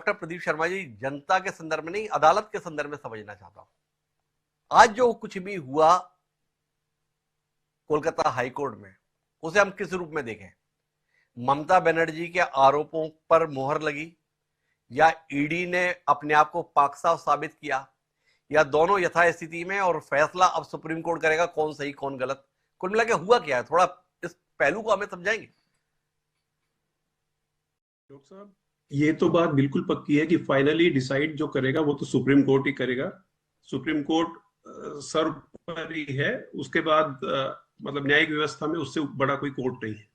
Doctor Pradeep Sharma ji, जनता के संदर्भ में नहीं, अदालत के संदर्भ में समझना चाहता हूं। आज जो कुछ भी हुआ कोलकाता हाईकोर्ट में, उसे हम किस रूप में देखें? ममता बनर्जी के आरोपों पर मोहर लगी, या ईडी ने अपने आप को पाकसाफ साबित किया, या दोनों यथास्थिति में और फैसला अब सुप्रीम कोर्ट करेगा कौन सही कौन गलत? कुल मिला के हुआ क्या है, थोड़ा इस पहलू को हमें समझाएंगे? डॉक्टर साहब, ये तो बात बिल्कुल पक्की है कि फाइनली डिसाइड जो करेगा वो तो सुप्रीम कोर्ट ही करेगा। सुप्रीम कोर्ट सर्वोपरि है, उसके बाद मतलब न्यायिक व्यवस्था में उससे बड़ा कोई कोर्ट नहीं है।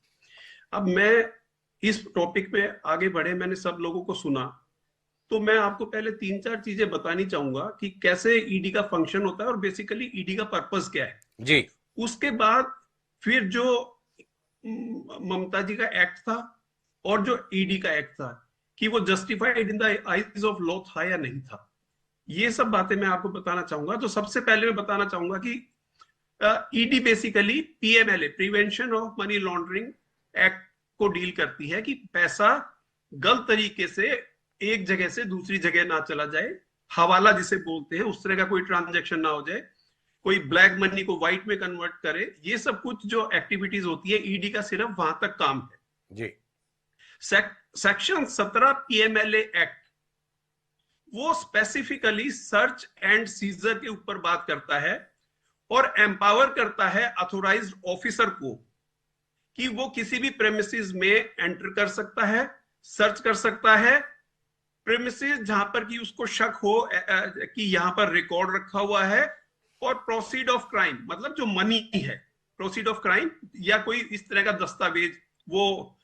अब मैं इस टॉपिक पे आगे बढ़े, मैंने सब लोगों को सुना, तो मैं आपको पहले 3-4 चीजें बतानी चाहूंगा कि कैसे ईडी का फंक्शन होता है और बेसिकली ईडी का पर्पस क्या है जी। उसके बाद फिर जो ममता जी का एक्ट था और जो ईडी का एक्ट था कि वो justified in the eyes of law था या नहीं था, ये सब बातें मैं आपको बताना चाहूंगा। तो सबसे पहले मैं बताना चाहूंगा कि ED basically PMLA, prevention of money laundering act को डील करती है कि पैसा गलत तरीके से एक जगह से दूसरी जगह ना चला जाए, हवाला जिसे बोलते हैं, उस तरह का कोई ट्रांजैक्शन ना हो जाए, कोई ब्लैक मनी को व्हाइट में कन्वर्ट करे। ये सब कुछ जो एक्टिविटीज होती है, ईडी का सिर्फ वहां तक काम है जी। सेक्शन 17 पीएमएलए एक्ट वो स्पेसिफिकली सर्च एंड सीजर के ऊपर बात करता है और एम्पावर करता है अथोराइज्ड ऑफिसर को कि वो किसी भी प्रेमिसेस में एंटर कर सकता है, सर्च कर सकता है, प्रेमिसेस जहां पर कि उसको शक हो कि यहां पर रिकॉर्ड रखा हुआ है, और प्रोसीड ऑफ क्राइम मतलब जो मनी है, प्रोसीड ऑफ क्राइम या कोई इस तरह का दस्तावेज, वो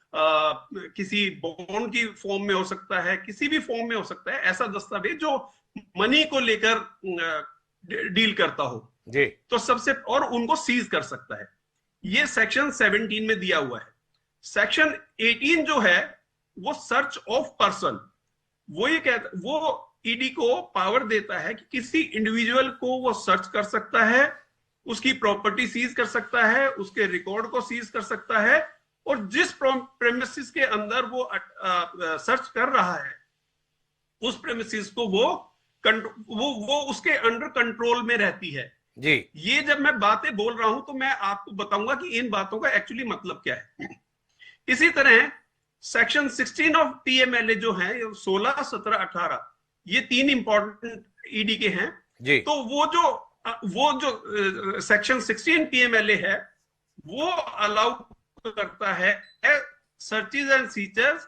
किसी बॉन्ड की फॉर्म में हो सकता है, किसी भी फॉर्म में हो सकता है, ऐसा दस्तावेज जो मनी को लेकर डील करता हो जी। तो सबसे, और उनको सीज कर सकता है। ये सेक्शन 17 में दिया हुआ है। सेक्शन 18 जो है वो सर्च ऑफ पर्सन, वो ये कहता, वो ईडी को पावर देता है कि किसी इंडिविजुअल को वो सर्च कर सकता है, उसकी प्रॉपर्टी सीज कर सकता है, उसके रिकॉर्ड को सीज कर सकता है, और जिस प्रेमिसेस के अंदर वो सर्च कर रहा है उस प्रेमिसेस को वो उसके अंडर कंट्रोल में रहती है जी। ये जब मैं बातें बोल रहा हूं तो मैं आपको बताऊंगा कि इन बातों का एक्चुअली मतलब क्या है। इसी तरह सेक्शन 16 ऑफ पीएमएलए जो है 16, 17, 18, ये 3 इंपॉर्टेंट ईडी के हैं जी। तो वो जो सेक्शन 16 पीएमएलए है वो अलाउ करता है सर्चेज एंड सीजर्स